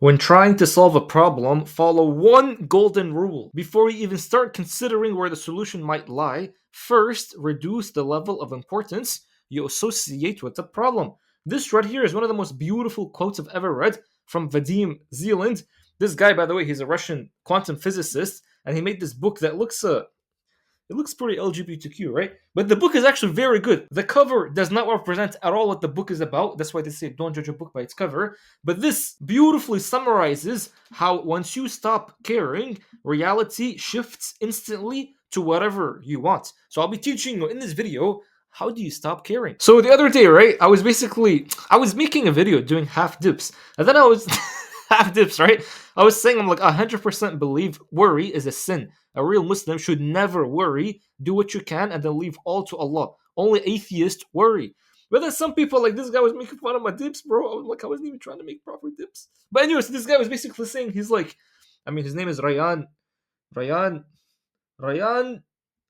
When trying to solve a problem, follow one golden rule. Before you even start considering where the solution might lie, first reduce the level of importance you associate with the problem. This right here is one of the most beautiful quotes I've ever read from Vadim Zeland. This guy, by the way, he's a Russian quantum physicist, and he made this book that looks it looks pretty LGBTQ, right? But the book is actually very good. The cover does not represent at all what the book is about. That's why they say don't judge a book by its cover. But this beautifully summarizes how once you stop caring, reality shifts instantly to whatever you want. So I'll be teaching you in this video how do you stop caring. So the other day, right, I was making a video doing half dips. And then I was half dips, right? I was saying I'm like 100% believe worry is a sin. A real Muslim should never worry. Do what you can and then leave all to Allah. Only atheists worry. But then some people, like this guy, was making fun of my dips, bro. I was like, I wasn't even trying to make proper dips. But anyways, this guy was basically saying he's like, I mean, his name is Ryan, Ryan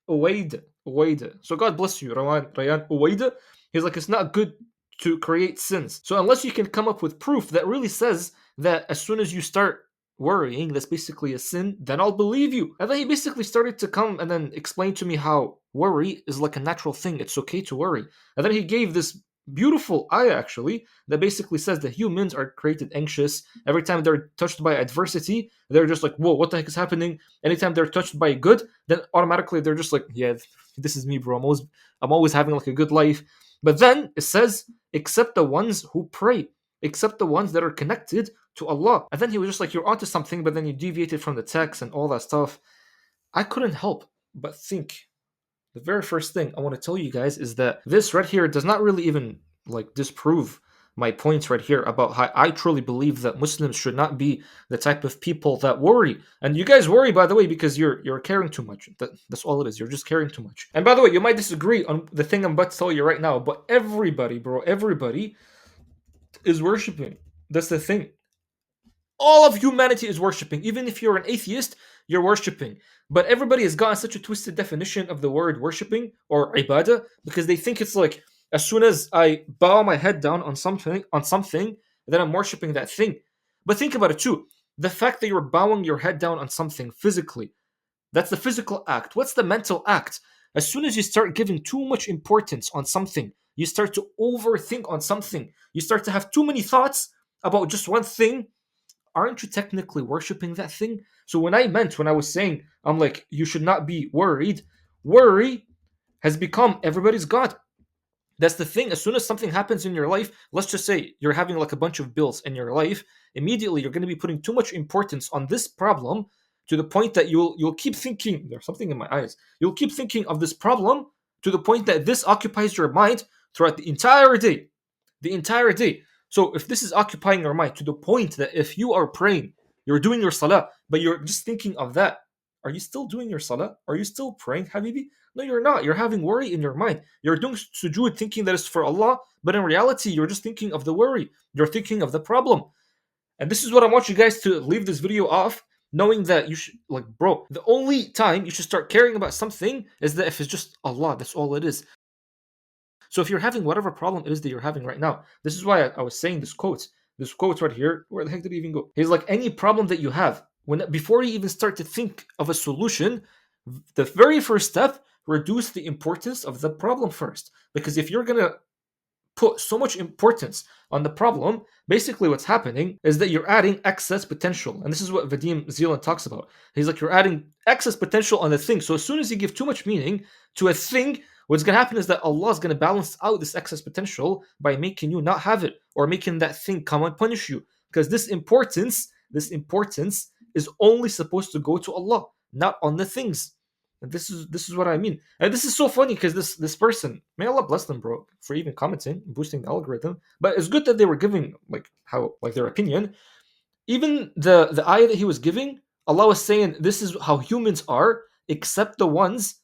Uwaida. So God bless you, Ryan Uwaida. He's like, it's not good to create sins. So unless you can come up with proof that really says that as soon as you start worrying, that's basically a sin, then I'll believe you. And then he basically started to come and then explain to me how worry is like a natural thing. It's okay to worry. And then he gave this beautiful ayah actually that basically says that humans are created anxious. Every time they're touched by adversity, they're just like, whoa, what the heck is happening? Anytime they're touched by good, then automatically they're just like, yeah, this is me, bro. I'm always having like a good life. But then it says, except the ones who pray, except the ones that are connected to Allah. And then he was just like, you're onto something, but then you deviated from the text and all that stuff. I couldn't help but think the very first thing I want to tell you guys is that this right here does not really even like disprove my points right here about how I truly believe that Muslims should not be the type of people that worry. And you guys worry, by the way, because you're caring too much. That's all it is. You're just caring too much. And by the way, you might disagree on the thing I'm about to tell you right now, but everybody, bro, everybody is worshiping. That's the thing. All of humanity is worshiping. Even if you're an atheist, you're worshiping. But everybody has gotten such a twisted definition of the word worshiping or ibadah because they think it's like as soon as I bow my head down on something, then I'm worshiping that thing. But think about it too. The fact that you're bowing your head down on something physically, that's the physical act. What's the mental act? As soon as you start giving too much importance on something, you start to overthink on something, you start to have too many thoughts about just one thing, aren't you technically worshiping that thing? So when I was saying, I'm like, you should not be worried, worry has become everybody's God. That's the thing. As soon as something happens in your life, let's just say you're having like a bunch of bills in your life, immediately you're going to be putting too much importance on this problem to the point that you'll keep thinking, there's something in my eyes. You'll keep thinking of this problem to the point that this occupies your mind throughout the entire day. The entire day. So if this is occupying your mind to the point that if you are praying, you're doing your salah, but you're just thinking of that, are you still doing your salah? Are you still praying, Habibi? No, you're not. You're having worry in your mind. You're doing sujood thinking that it's for Allah, but in reality, you're just thinking of the worry. You're thinking of the problem. And this is what I want you guys to leave this video off, knowing that you should, like, bro, the only time you should start caring about something is that if it's just Allah, that's all it is. So if you're having whatever problem it is that you're having right now, this is why I was saying this quote. This quote right here, where the heck did it even go? He's like, any problem that you have, when before you even start to think of a solution, the very first step, reduce the importance of the problem first. Because if you're gonna put so much importance on the problem, basically what's happening is that you're adding excess potential. And this is what Vadim Zeland talks about. He's like, you're adding excess potential on the thing. So as soon as you give too much meaning to a thing, what's going to happen is that Allah is going to balance out this excess potential by making you not have it or making that thing come and punish you. Because this importance is only supposed to go to Allah, not on the things. And this is what I mean. And this is so funny because this person, may Allah bless them, bro, for even commenting, boosting the algorithm. But it's good that they were giving like their opinion. Even the ayah that he was giving, Allah was saying this is how humans are, except the ones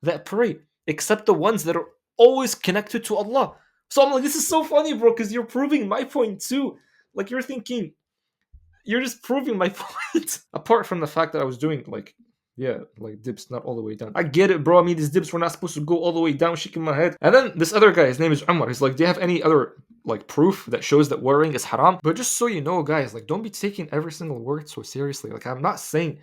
that pray, except the ones that are always connected to Allah. So I'm like, this is so funny, bro, because you're proving my point too. Like you're just proving my point. Apart from the fact that I was doing like Yeah, like dips not all the way down. I get it, bro. I mean, these dips were not supposed to go all the way down, shaking my head. And then this other guy, his name is Umar. He's like, do you have any other like proof that shows that worrying is haram? But just so you know, guys, like don't be taking every single word so seriously. Like I'm not saying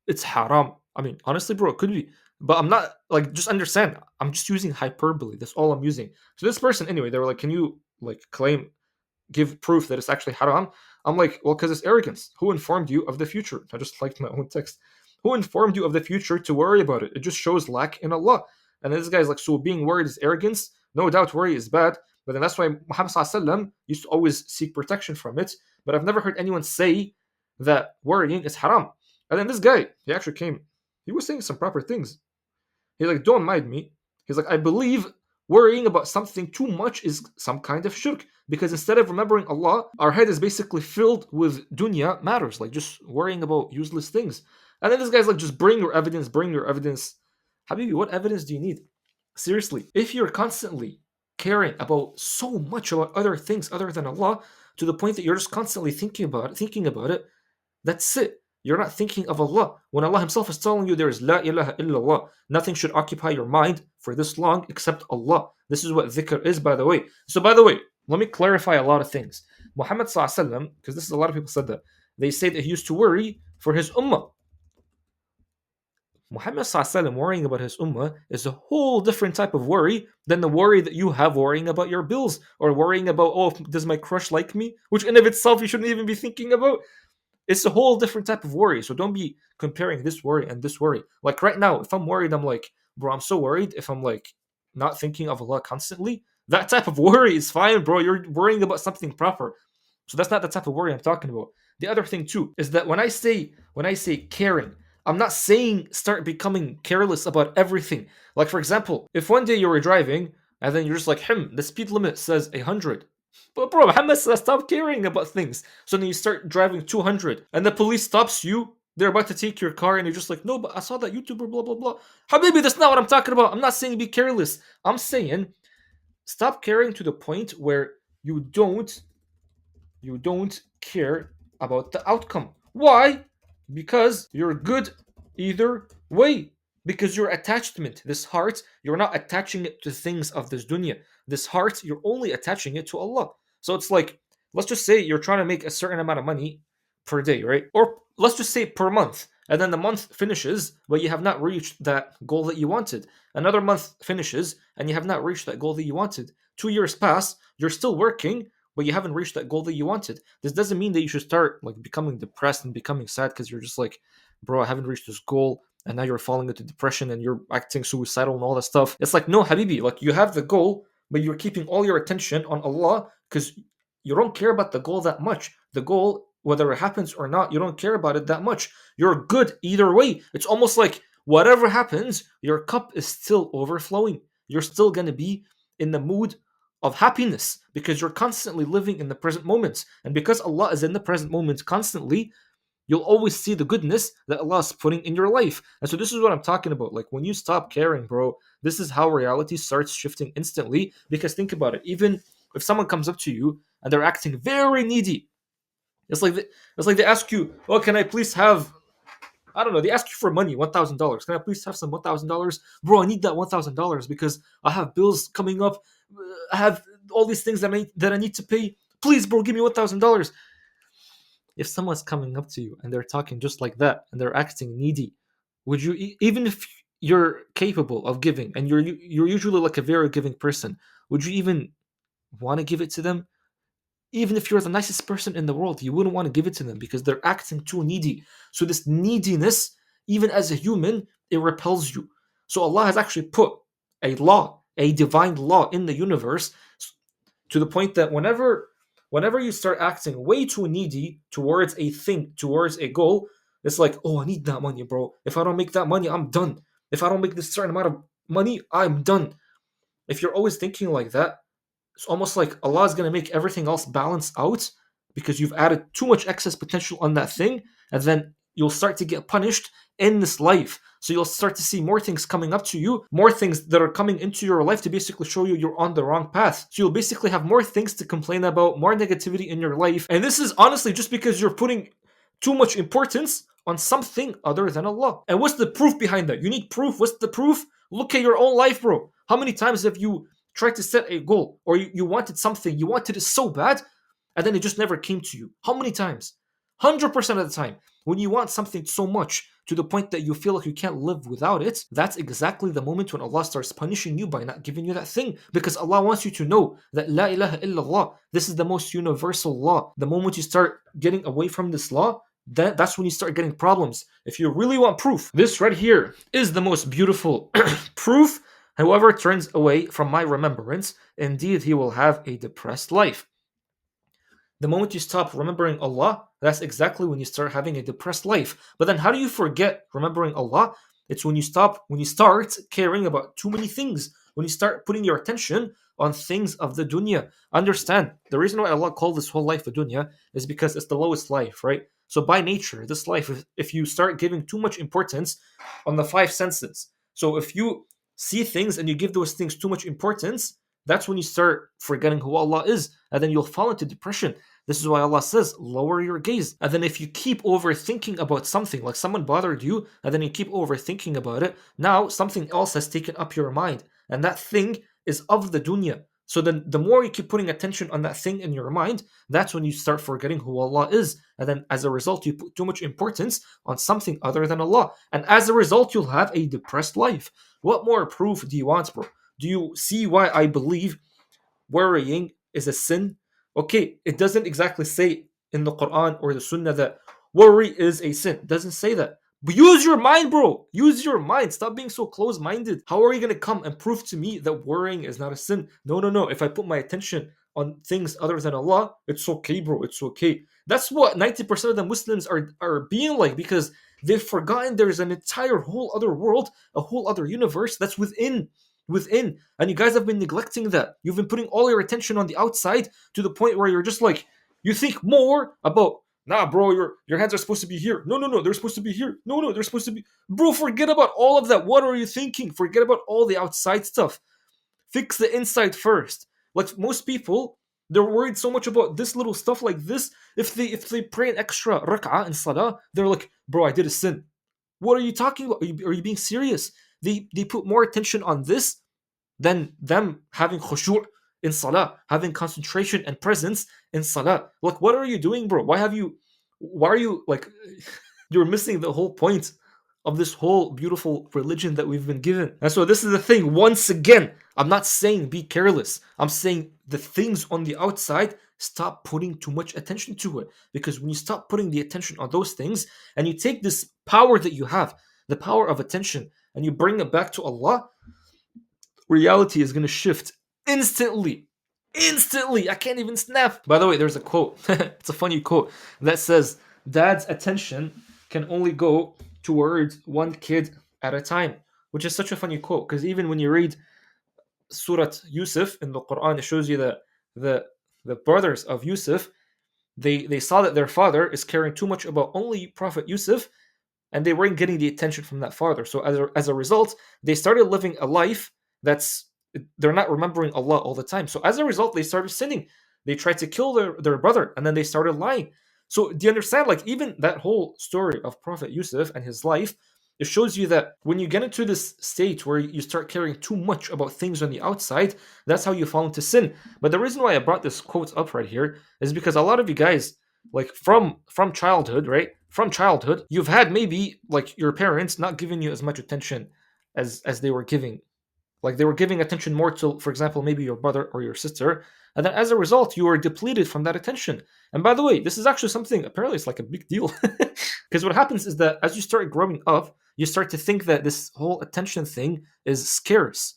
it's haram. I mean, honestly, bro, it could be. But I'm not like just understand. I'm just using hyperbole. That's all I'm using. So this person, anyway, they were like, can you like claim give proof that it's actually haram? I'm like, well, because it's arrogance. Who informed you of the future? I just liked my own text. Who informed you of the future to worry about it? It just shows lack in Allah. And this guy's like, so being worried is arrogance? No doubt worry is bad. But then that's why Muhammad SAW used to always seek protection from it. But I've never heard anyone say that worrying is haram. And then this guy, he actually came, he was saying some proper things. He's like, don't mind me. He's like, I believe worrying about something too much is some kind of shirk. Because instead of remembering Allah, our head is basically filled with dunya matters, like just worrying about useless things. And then this guy's like, just bring your evidence, bring your evidence. Habibi, what evidence do you need? Seriously, if you're constantly caring about so much about other things other than Allah, to the point that you're just constantly thinking about it, that's it. You're not thinking of Allah. When Allah Himself is telling you there is La ilaha illallah, nothing should occupy your mind for this long except Allah. This is what dhikr is, by the way. So, by the way, let me clarify a lot of things. Muhammad, because this is a lot of people said that, they say that he used to worry for his ummah. Muhammad worrying about his ummah is a whole different type of worry than the worry that you have worrying about your bills or worrying about, oh, does my crush like me? Which in of itself you shouldn't even be thinking about. It's a whole different type of worry. So don't be comparing this worry and this worry. Like right now, if I'm worried, I'm like, bro, I'm so worried if I'm like not thinking of Allah constantly. That type of worry is fine, bro. You're worrying about something proper. So that's not the type of worry I'm talking about. The other thing too is that when I say caring, I'm not saying start becoming careless about everything. Like for example, if one day you were driving and then you're just like, the speed limit says 100. But bro, Muhammad says stop caring about things. So then you start driving 200 and the police stops you. They're about to take your car and you're just like, no, but I saw that YouTuber, blah, blah, blah. Habibi, that's not what I'm talking about. I'm not saying be careless. I'm saying stop caring to the point where you don't care about the outcome. Why? Because you're good either way. Because your attachment, this heart, you're not attaching it to things of this dunya. This heart, you're only attaching it to Allah. So it's like, let's just say you're trying to make a certain amount of money per day, right? Or let's just say per month. And then the month finishes, but you have not reached that goal that you wanted. Another month finishes, and you have not reached that goal that you wanted. 2 years pass, you're still working, but you haven't reached that goal that you wanted. This doesn't mean that you should start like becoming depressed and becoming sad because you're just like, bro, I haven't reached this goal, and now you're falling into depression and you're acting suicidal and all that stuff. It's like, no, Habibi, like you have the goal, but you're keeping all your attention on Allah because you don't care about the goal that much. The goal, whether it happens or not, you don't care about it that much. You're good either way. It's almost like whatever happens, your cup is still overflowing. You're still going to be in the mood of happiness because you're constantly living in the present moments. And because Allah is in the present moment constantly, you'll always see the goodness that Allah is putting in your life. And so this is what I'm talking about. Like when you stop caring, bro, this is how reality starts shifting instantly. Because think about it. Even if someone comes up to you and they're acting very needy, it's like they ask you, "Oh, can I please have?" I don't know. They ask you for money, $1,000. Can I please have some $1,000, bro? I need that $1,000 because I have bills coming up. I have all these things that I need to pay. Please, bro, give me $1,000. If someone's coming up to you and they're talking just like that and they're acting needy, would you even if you're capable of giving and you're usually like a very giving person, would you even want to give it to them? Even if you're the nicest person in the world, you wouldn't want to give it to them because they're acting too needy. So this neediness, even as a human, it repels you. So Allah has actually put a law, a divine law in the universe to the point that whenever you start acting way too needy towards a thing, towards a goal, it's like, oh, I need that money, bro. If I don't make that money, I'm done. If I don't make this certain amount of money, I'm done. If you're always thinking like that, it's almost like Allah is going to make everything else balance out because you've added too much excess potential on that thing, and then you'll start to get punished in this life. So you'll start to see more things coming up to you, more things that are coming into your life to basically show you you're on the wrong path. So you'll basically have more things to complain about, more negativity in your life. And this is honestly just because you're putting too much importance on something other than Allah. And what's the proof behind that? You need proof. What's the proof? Look at your own life, bro. How many times have you tried to set a goal, or you wanted something, you wanted it so bad, and then it just never came to you? How many times? 100% of the time. When you want something so much to the point that you feel like you can't live without it, that's exactly the moment when Allah starts punishing you by not giving you that thing. Because Allah wants you to know that La ilaha illallah, this is the most universal law. The moment you start getting away from this law, that's when you start getting problems. If you really want proof, this right here is the most beautiful proof. Whoever turns away from my remembrance, indeed he will have a depressed life. The moment you stop remembering Allah, that's exactly when you start having a depressed life. But then how do you forget remembering Allah? It's when you start caring about too many things, when you start putting your attention on things of the dunya. Understand, the reason why Allah called this whole life a dunya is because it's the lowest life, right? So by nature, this life, if you start giving too much importance on the five senses, so if you see things and you give those things too much importance, that's when you start forgetting who Allah is, and then you'll fall into depression. This is why Allah says, lower your gaze. And then if you keep overthinking about something, like someone bothered you, and then you keep overthinking about it, now something else has taken up your mind, and that thing is of the dunya. So then the more you keep putting attention on that thing in your mind, that's when you start forgetting who Allah is. And then as a result, you put too much importance on something other than Allah. And as a result, you'll have a depressed life. What more proof do you want, bro? Do you see why I believe worrying is a sin? Okay, it doesn't exactly say in the Quran or the Sunnah that worry is a sin. It doesn't say that. But use your mind, bro. Use your mind. Stop being so close-minded. How are you going to come and prove to me that worrying is not a sin? No, no, no. If I put my attention on things other than Allah, it's okay, bro. It's okay. That's what 90% of the Muslims are being like, because they've forgotten there's an entire whole other world, a whole other universe that's within, and you guys have been neglecting that. You've been putting all your attention on the outside to the point where you're just like, you think more about, nah, bro, your hands are supposed to be here. No, no, no, they're supposed to be here. No, no, they're supposed to be, bro, forget about all of that. What are you thinking? Forget about all the outside stuff. Fix the inside first. Like most people, they're worried so much about this little stuff like this. If they pray an extra rak'ah in salah, they're like, bro, I did a sin. What are you talking about? Are you being serious? They put more attention on this than them having khushu' in salah, having concentration and presence in salah. Like, what are you doing, bro? Why are you like, you're missing the whole point of this whole beautiful religion that we've been given. And so this is the thing. Once again, I'm not saying be careless. I'm saying the things on the outside, stop putting too much attention to it. Because when you stop putting the attention on those things and you take this power that you have, the power of attention, and you bring it back to Allah, reality is going to shift instantly. Instantly. I can't even snap. By the way, there's a quote. It's a funny quote that says, Dad's attention can only go towards one kid at a time, which is such a funny quote, because even when you read Surah Yusuf in the Quran, it shows you that the brothers of Yusuf, they saw that their father is caring too much about only Prophet Yusuf, and they weren't getting the attention from that father. So as a result, they started living a life that's, they're not remembering Allah all the time. So as a result, they started sinning. They tried to kill their brother, and then they started lying. So do you understand? Like, even that whole story of Prophet Yusuf and his life, it shows you that when you get into this state where you start caring too much about things on the outside, that's how you fall into sin. But the reason why I brought this quote up right here is because a lot of you guys, like from childhood, right? From childhood, you've had maybe like your parents not giving you as much attention as they were giving. Like they were giving attention more to, for example, maybe your brother or your sister, and then as a result, you were depleted from that attention. And by the way, this is actually something, apparently it's like a big deal. Because what happens is that as you start growing up, you start to think that this whole attention thing is scarce.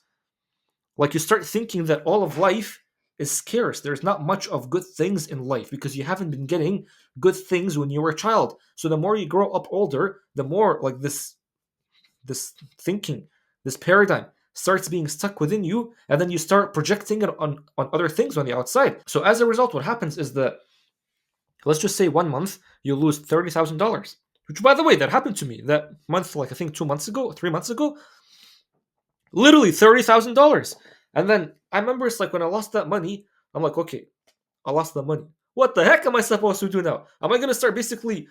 Like you start thinking that all of life is scarce. There's not much of good things in life because you haven't been getting good things when you were a child. So the more you grow up older, the more like this thinking, this paradigm starts being stuck within you, and then you start projecting it on other things on the outside. So as a result, what happens is that, let's just say 1 month, you lose $30,000. Which, by the way, that happened to me that month, like I think 2 months ago, 3 months ago. Literally $30,000. And then I remember it's like when I lost that money, I'm like, okay, I lost the money. What the heck am I supposed to do now? Am I going to start basically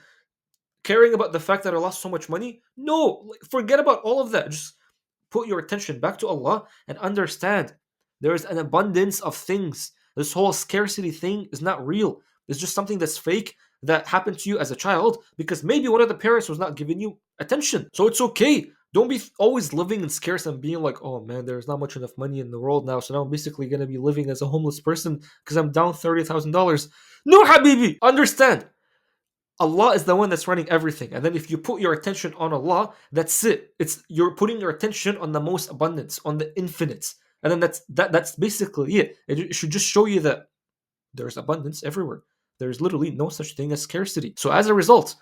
Caring about the fact that I lost so much money? No, like, forget about all of that. Just put your attention back to Allah and understand there is an abundance of things. This whole scarcity thing is not real. It's just something that's fake that happened to you as a child because maybe one of the parents was not giving you attention. So it's okay. Don't be always living in scarce and being like, oh man, there's not much enough money in the world now. So now I'm basically going to be living as a homeless person because I'm down $30,000. No, Habibi, understand. Allah is the one that's running everything. And then if you put your attention on Allah, that's it. It's you're putting your attention on the most abundance, on the infinite. And then that's basically it. It should just show you that there's abundance everywhere. There's literally no such thing as scarcity. So as a result,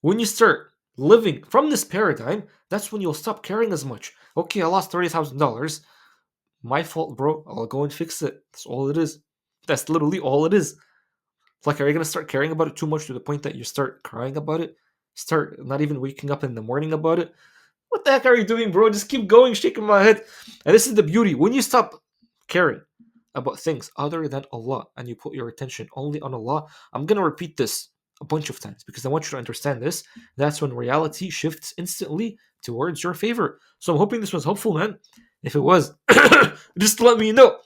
when you start living from this paradigm, that's when you'll stop caring as much. Okay, I lost $30,000. My fault, bro. I'll go and fix it. That's all it is. That's literally all it is. Like, are you gonna start caring about it too much to the point that you start crying about it? Start not even waking up in the morning about it? What the heck are you doing, bro? Just keep going, shaking my head. And this is the beauty. When you stop caring about things other than Allah and you put your attention only on Allah, I'm gonna repeat this a bunch of times because I want you to understand this. That's when reality shifts instantly towards your favor. So I'm hoping this was helpful, man. If it was, just let me know.